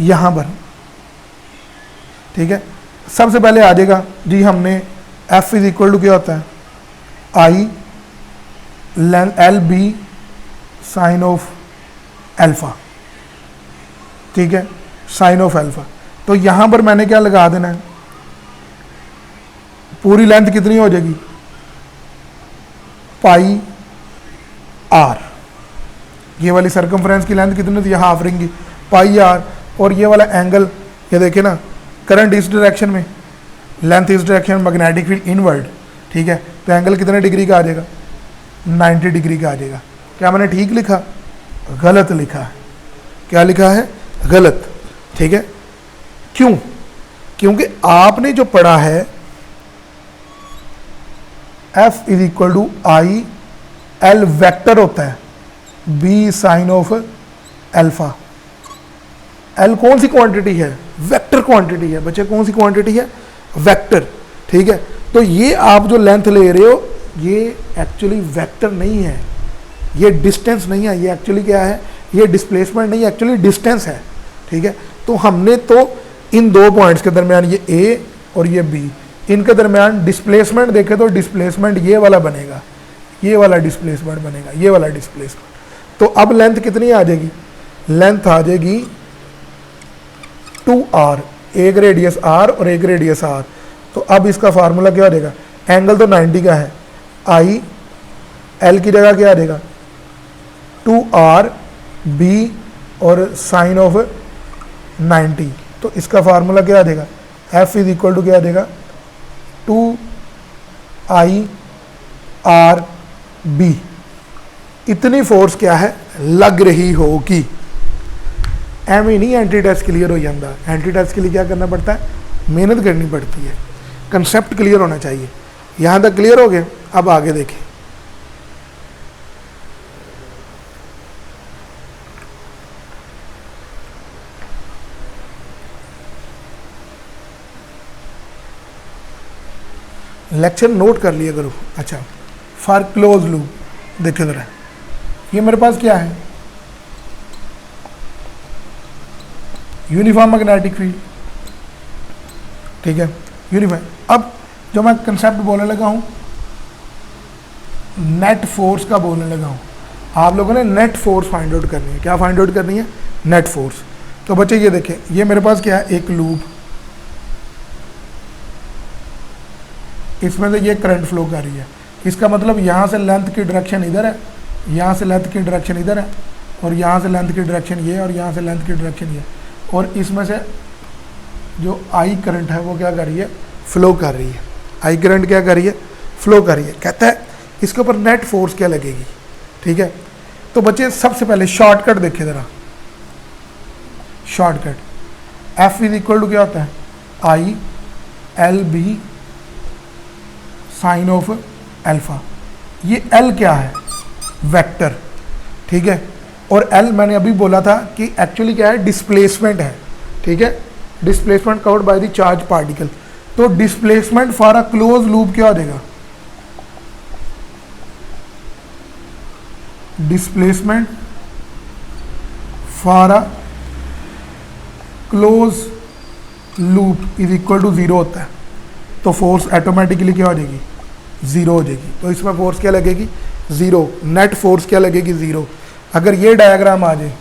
यहां पर। ठीक है, सबसे पहले आ जाएगा जी, हमने F इज इक्वल टू क्या होता है, I L B sine of alpha. ठीक है, साइन ऑफ एल्फा। तो यहां पर मैंने क्या लगा देना है, पूरी लेंथ कितनी हो जाएगी, पाई आर। ये वाली सर्कमफ्रेंस की लेंथ कितनी थी, हाफ रिंग की, पाई आर। और ये वाला एंगल, ये देखे ना, करंट इस डायरेक्शन में, लेंथ इस डायरेक्शन में, मैग्नेटिक फील्ड इनवर्ड। ठीक है, तो एंगल कितने डिग्री का आ जाएगा, 90 डिग्री का आ जाएगा। क्या मैंने ठीक लिखा, गलत लिखा है। क्या लिखा है, गलत। ठीक है, क्यों? क्योंकि आपने जो पढ़ा है F is equal to I L vector होता है, B sine of alpha. L कौन सी क्वांटिटी है, वेक्टर क्वांटिटी है बच्चे, कौन सी क्वांटिटी है, वेक्टर। ठीक है, तो ये आप जो लेंथ ले रहे हो, ये एक्चुअली वेक्टर नहीं है, ये डिस्टेंस नहीं है, ये एक्चुअली क्या है, ये डिस्प्लेसमेंट नहीं है, एक्चुअली डिस्टेंस है। ठीक है, तो हमने तो इन दो पॉइंट्स के दरमियान, ये ए और ये बी, इनके दरमियान डिस्प्लेसमेंट देखें तो डिस्प्लेसमेंट ये वाला बनेगा, ये वाला डिस्प्लेसमेंट बनेगा, ये वाला डिस्प्लेसमेंट। तो अब लेंथ कितनी आ जाएगी, लेंथ आ जाएगी 2r, एक रेडियस r और एक रेडियस r। तो अब इसका फार्मूला क्या हो जाएगा, एंगल तो 90 का है, आई एल की जगह क्या आ जाएगा 2r b और साइन ऑफ 90। तो इसका फार्मूला क्या आ जाएगा, एफ इज इक्वल टू क्या आ जाएगा 2IR B। इतनी फोर्स क्या है लग रही होगी। एम ही नहीं एंटी टेस्ट क्लियर हो जाता, एंटी टेस्ट के लिए क्या करना पड़ता है, मेहनत करनी पड़ती है, कंसेप्ट क्लियर होना चाहिए। यहाँ तक क्लियर हो गए, अब आगे देखें। लेक्चर नोट कर लिया करो। अच्छा, फॉर क्लोज लूप देखिए जरा, ये मेरे पास क्या है, यूनिफॉर्म मैग्नेटिक फील्ड, ठीक है, यूनिफॉर्म। अब जो मैं कंसेप्ट बोलने लगा हूँ नेट फोर्स का बोलने लगा हूँ, आप लोगों ने नेट फोर्स फाइंड आउट करनी है। क्या फाइंड आउट करनी है, नेट फोर्स। तो बच्चे ये देखें, ये मेरे पास क्या है, एक लूप, इसमें से ये करंट फ्लो कर रही है। इसका मतलब यहाँ से लेंथ की डायरेक्शन इधर है, यहाँ से लेंथ की डायरेक्शन इधर है, और यहाँ से लेंथ की डायरेक्शन ये, और यहाँ से लेंथ की डायरेक्शन ये, और इसमें से जो आई करंट है वो क्या कर रही है, फ्लो कर रही है। आई करंट क्या कर रही है, फ्लो कर रही है। कहता है इसके ऊपर नेट फोर्स क्या लगेगी, ठीक है। तो बच्चे सबसे पहले शॉर्टकट देखे ज़रा, shortcut F is equal to क्या होता है, I L B sine of alpha. ये एल क्या है, वेक्टर, ठीक है। और एल मैंने अभी बोला था कि एक्चुअली क्या है, डिस्प्लेसमेंट है, ठीक है, displacement covered by the charge particle. तो displacement for a close loop क्या हो जाएगा, displacement for a close loop is equal to 0 होता है। तो फोर्स ऑटोमेटिकली क्या हो जाएगी, 0 हो जाएगी। तो इसमें फोर्स क्या लगेगी, 0, नेट फोर्स क्या लगेगी, 0। अगर ये डायग्राम आ जाए,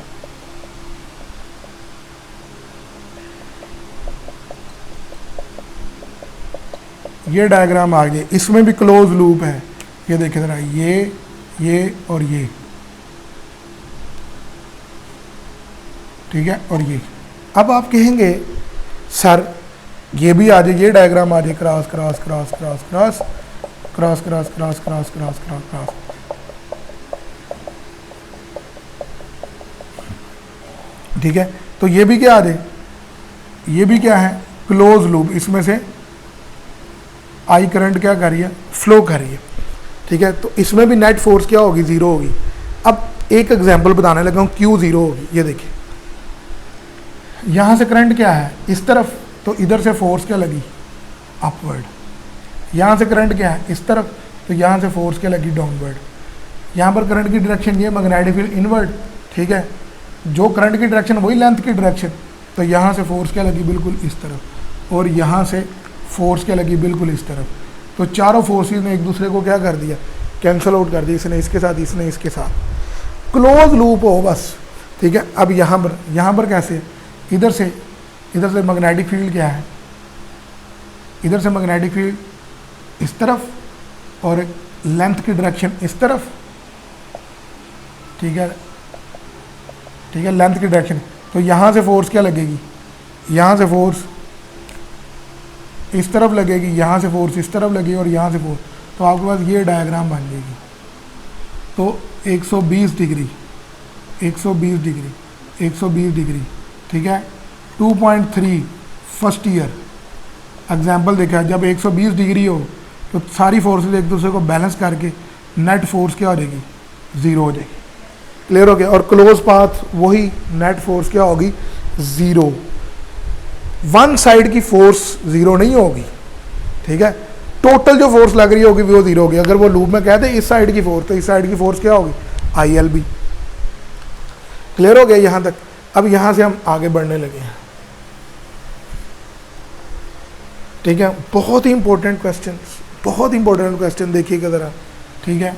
ये डायग्राम आ गए, इसमें भी क्लोज लूप है, ये देखिए जरा, ये और ये, ठीक है, और ये। अब आप कहेंगे सर ये भी आ जाए, ये डायग्राम आ जाए, cross cross cross cross cross cross cross cross cross cross cross cross, ठीक है। तो ये भी क्या आ जाए, ये भी क्या है, क्लोज लूप, इसमें से आई करंट क्या कर रही है, फ्लो कर रही है, ठीक है। तो इसमें भी नेट फोर्स क्या होगी, 0 होगी। अब एक एग्जांपल बताने लगा हूँ, क्यों 0 होगी। ये देखिए, यहाँ से करंट क्या है, इस तरफ, तो इधर से फोर्स क्या लगी, अपवर्ड। यहाँ से करंट क्या है, इस तरफ, तो यहाँ से फोर्स क्या लगी, डाउनवर्ड। यहाँ पर करंट की डायरेक्शन ये, मैग्नेटिक फील्ड इनवर्ड, ठीक है। जो करंट की डायरेक्शन वही लेंथ की डायरेक्शन, तो यहाँ से फोर्स क्या लगी, बिल्कुल इस तरफ, और यहाँ से फोर्स क्या लगी, बिल्कुल इस तरफ। तो चारों फोर्सेस ने एक दूसरे को क्या कर दिया, कैंसल आउट कर दिया, इसने इसके साथ, इसने इसके साथ। क्लोज लूप हो बस, ठीक है। अब यहाँ पर कैसे, इधर से मैग्नेटिक फील्ड क्या है, इधर से मैग्नेटिक फील्ड इस तरफ, और लेंथ की डायरेक्शन इस तरफ, ठीक है, ठीक है, लेंथ की डायरेक्शन। तो यहाँ से फोर्स क्या लगेगी, यहाँ से फोर्स इस तरफ लगेगी, यहाँ से फोर्स इस तरफ लगेगी, और यहाँ से फोर्स। तो आपके पास ये डायग्राम बन जाएगी। तो 120 डिग्री 120 डिग्री 120 डिग्री, ठीक है। 2.3 फर्स्ट ईयर एग्जाम्पल देखा है, जब 120 डिग्री हो तो सारी फोर्सेस एक दूसरे को बैलेंस करके नेट फोर्स क्या हो जाएगी, 0 हो जाएगी। क्लियर हो गया। और क्लोज पाथ वही, नेट फोर्स क्या होगी, 0। वन साइड की फोर्स 0 नहीं होगी, ठीक है। टोटल जो फोर्स लग रही होगी वो 0 होगी। अगर वो लूप में कहते हैं इस साइड की फोर्स, तो इस साइड की फोर्स क्या होगी, ILB। क्लियर हो गया यहाँ तक। अब यहाँ से हम आगे बढ़ने लगे हैं, ठीक है, बहुत ही इंपॉर्टेंट क्वेश्चन, बहुत इंपॉर्टेंट क्वेश्चन देखिएगा ज़रा। ठीक है,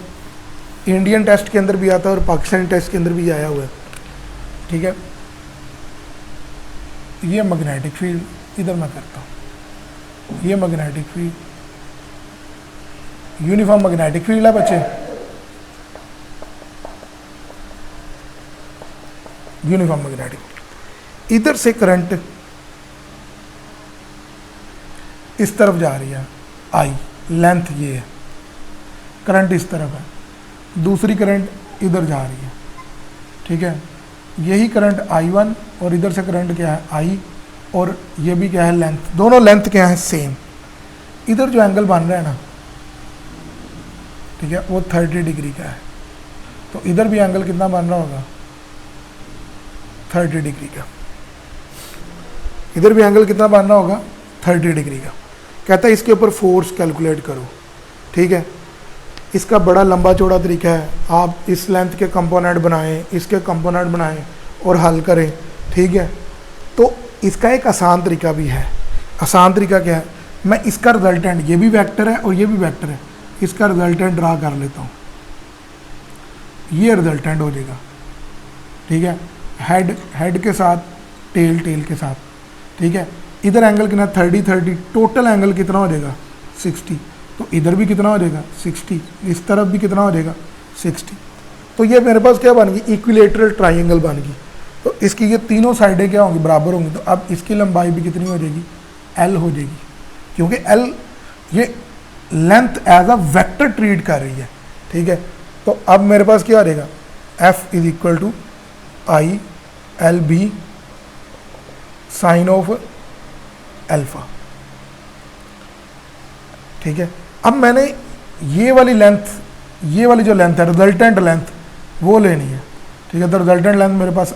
इंडियन टेस्ट के अंदर भी आता है और पाकिस्तानी टेस्ट के अंदर भी आया हुआ है। ठीक है, ये मैग्नेटिक फील्ड इधर मैं करता हूँ, ये magnetic field, uniform magnetic field है बच्चे, यूनिफॉर्म मैग्नेटिक। इधर से करंट इस तरफ जा रही है, आई लेंथ ये है, करंट इस तरफ है, दूसरी करंट इधर जा रही है। ठीक है, यही करंट I1 और इधर से करंट क्या है I, और ये भी क्या है लेंथ, दोनों लेंथ क्या है सेम। इधर जो एंगल बन रहा है ना, ठीक है, वो 30 डिग्री का है, तो इधर भी एंगल कितना बन रहा होगा, 30 डिग्री का। इधर भी एंगल कितना बन रहा होगा, 30 डिग्री का। कहता है इसके ऊपर फोर्स कैलकुलेट करो। ठीक है, इसका बड़ा लंबा चौड़ा तरीका है, आप इस लेंथ के कंपोनेंट बनाएं, इसके कंपोनेंट बनाएं और हल करें। ठीक है, तो इसका एक आसान तरीका भी है। आसान तरीका क्या है, मैं इसका रिजल्टेंट, ये भी वेक्टर है और ये भी वेक्टर है, इसका रिजल्टेंट ड्रा कर लेता हूँ, ये रिजल्टेंट हो जाएगा। ठीक है, हेड के साथ, टेल के साथ। ठीक है, इधर एंगल कितना 30, टोटल एंगल कितना हो जाएगा 60, तो इधर भी कितना हो जाएगा 60, इस तरफ भी कितना हो जाएगा 60। तो ये मेरे पास क्या बन गई, इक्विलेटरल ट्राइंगल बन गई। तो इसकी ये तीनों साइडें क्या होंगी, बराबर होंगी। तो अब इसकी लंबाई भी कितनी हो जाएगी, L हो जाएगी, क्योंकि L ये length as a vector treat कर रही है। ठीक है, तो अब मेरे पास क्या आ जाएगा, F is equal to I/L/B sine of alpha. ठीक है, अब मैंने ये वाली लेंथ, ये वाली जो लेंथ है रिजल्टेंट लेंथ, वो लेनी है। ठीक है, तो रिजल्टेंट लेंथ मेरे पास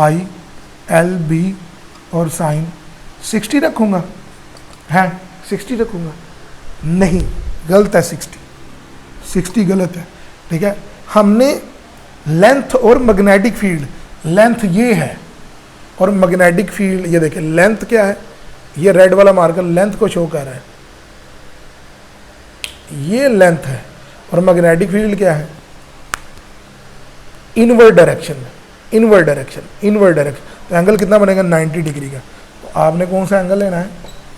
I/L/B और साइन 60 रखूँगा, है 60 रखूँगा, नहीं गलत है, 60 गलत है। ठीक है, हमने लेंथ और मैग्नेटिक फील्ड, लेंथ ये है और मैग्नेटिक फील्ड ये देखें, लेंथ क्या है, ये रेड वाला मार्कर लेंथ को शो कर रहा है, ये लेंथ है, और मैग्नेटिक फील्ड क्या है, इनवर्ड डायरेक्शन, इनवर्ड डायरेक्शन। तो एंगल कितना बनेगा 90 डिग्री का। तो आपने कौन सा एंगल लेना है,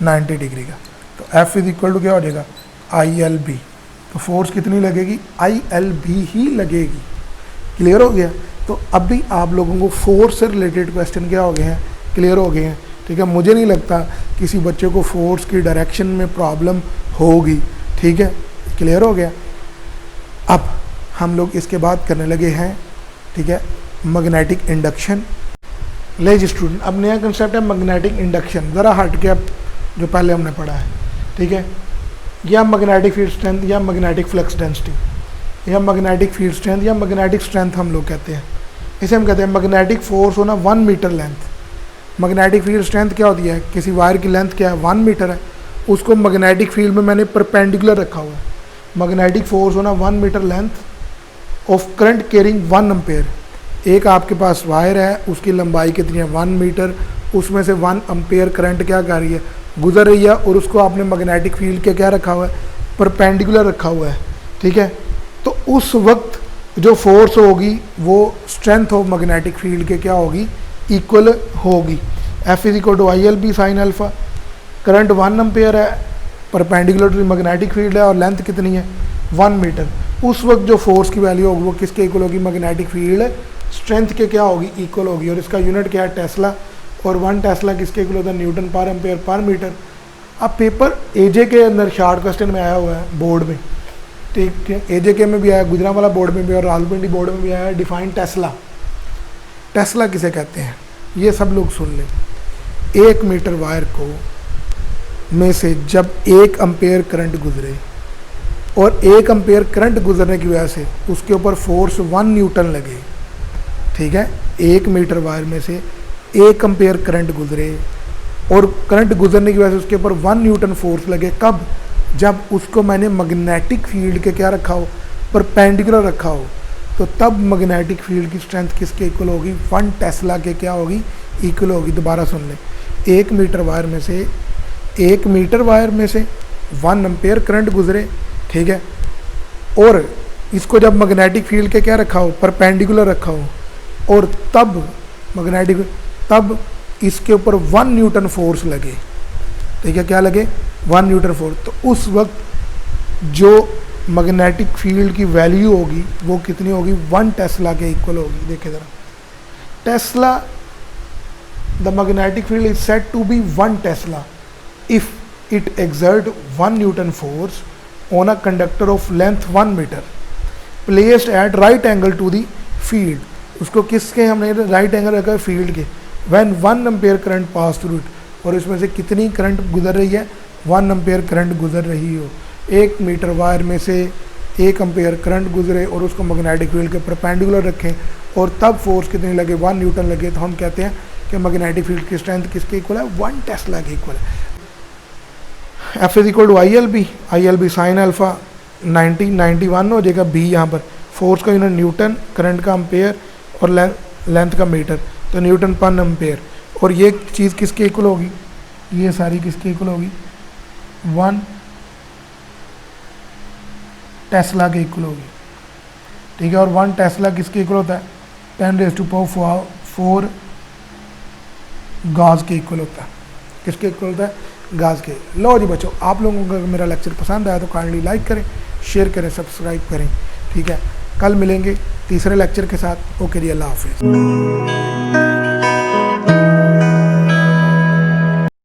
90 डिग्री का। तो F इज इक्वल टू क्या हो जाएगा, I/L/B। तो फोर्स कितनी लगेगी, I/L/B ही लगेगी। क्लियर हो गया। तो अभी आप लोगों को फोर्स से रिलेटेड क्वेश्चन क्या हो गए हैं, क्लियर हो गए हैं। ठीक है, मुझे नहीं लगता किसी बच्चे को फोर्स की डायरेक्शन में प्रॉब्लम होगी। ठीक है, क्लियर हो गया। अब हम लोग इसके बाद करने लगे हैं, ठीक है, मैग्नेटिक इंडक्शन। ले जी स्टूडेंट, अब नया कंसेप्ट है मैग्नेटिक इंडक्शन, ज़रा हट के अब जो पहले हमने पढ़ा है। ठीक है, या मैग्नेटिक फील्ड स्ट्रेंथ या मैग्नेटिक फ्लक्स डेंसिटी या मैग्नेटिक फील्ड स्ट्रेंथ या मैग्नेटिक स्ट्रेंथ हम लोग कहते हैं। इसे हम कहते हैं मैग्नेटिक फोर्स होना 1 metre length. Magnetic field strength क्या होती है, किसी वायर की लेंथ क्या है 1 मीटर है, उसको मैग्नेटिक फील्ड में मैंने परपेंडिकुलर रखा हुआ है। मैग्नेटिक फोर्स होना 1 metre length of current carrying 1 ampere. एक आपके पास वायर है, उसकी लंबाई कितनी है 1 मीटर, उसमें से 1 एम्पेयर करंट क्या कर रही है, गुजर रही है, और उसको आपने मैग्नेटिक फील्ड के क्या रखा हुआ है, परपेंडिकुलर रखा हुआ है। ठीक है, तो उस वक्त जो फोर्स होगी वो स्ट्रेंथ ऑफ मैग्नेटिक फील्ड के क्या होगी, इक्वल होगी। F is equal to I/L/B sine alpha. Current 1 ampere है, परपेंडिकुलर टू मैग्नेटिक फील्ड है, और लेंथ कितनी है 1 मीटर। उस वक्त जो फोर्स की वैल्यू होगी वो किसके इक्वल होगी, मैग्नेटिक फील्ड स्ट्रेंथ के क्या होगी, इक्वल होगी। और इसका यूनिट क्या है, टेस्ला, और 1 टेस्ला किसके इक्वल होता है, Newton per ampere per metre. अब पेपर AJ के अंदर शॉर्ट क्वेश्चन में आया हुआ है बोर्ड में, ठीक है, AJ में भी आया, गुजरांवाला बोर्ड में भी और रावलपिंडी बोर्ड में भी आया है, डिफाइन टेस्ला। टेस्ला किसे कहते हैं, ये सब लोग सुन लें। 1 मीटर वायर को में से जब 1 एम्पेयर करंट गुजरे, और 1 एम्पेयर करंट गुजरने की वजह से उसके ऊपर फोर्स 1 न्यूटन लगे। ठीक है, 1 मीटर वायर में से 1 एम्पेयर करंट गुजरे, और करंट गुजरने की वजह से उसके ऊपर 1 न्यूटन फोर्स लगे। कब, जब उसको मैंने मैग्नेटिक फील्ड के क्या रखा हो, परपेंडिकुलर रखा हो, तो तब मैग्नेटिक फील्ड की स्ट्रेंथ किसके इक्वल होगी, 1 टेस्ला के क्या होगी, इक्वल होगी। दोबारा सुन लें, 1 मीटर वायर में से 1 मीटर वायर में से 1 एम्पेयर करंट गुजरे, ठीक है, और इसको जब मैग्नेटिक फील्ड के क्या रखा हो, परपेंडिकुलर रखा हो, और तब मैग्नेटिक, तब इसके ऊपर 1 न्यूटन फोर्स लगे, ठीक है, क्या लगे, 1 न्यूटन फोर्स, तो उस वक्त जो मैग्नेटिक फील्ड की वैल्यू होगी वो कितनी होगी, 1 टेस्ला के इक्वल होगी। देखिए ज़रा, tesla, the magnetic field is said to be 1 tesla if it exert 1 newton force on a conductor of length 1 metre placed at right angle to the field. उसको किसके हमने राइट एंगल रखा है, field के। When 1 ampere current pass through it, और इसमें से कितनी करंट गुजर रही है, 1 एम्पेयर करंट गुजर रही हो। 1 मीटर वायर में से 1 एम्पेयर करंट गुजरे और उसको मैग्नेटिक फील्ड के परपेंडिकुलर रखें और तब फोर्स कितनी लगे, 1 न्यूटन लगे, तो हम कहते हैं कि मैग्नेटिक फील्ड की स्ट्रेंथ किसके इक्वल है, 1 टेस्ला के इक्वल है। F is equal to I L B sine alpha 91 हो जाएगा, बी यहाँ पर फोर्स का यूनिट न्यूटन, करंट का एम्पेयर और लेंथ का मीटर, तो न्यूटन पर एम्पेयर। और ये चीज़ किसके इक्वल होगी, ये सारी किसके इक्वल होगी, 1 टेस्ला के इक्वल होगी, ठीक है। और 1 टेस्ला किसके इक्वल होता है, 10⁴ गाज के इक्वल होता है। किसके इक्वल होता है, गाज के। लो जी बच्चों, आप लोगों को अगर मेरा लेक्चर पसंद आया तो काइंडली लाइक करें, शेयर करें, सब्सक्राइब करें, ठीक है। कल मिलेंगे तीसरे लेक्चर के साथ। ओके जी, अल्लाह हाफिज़।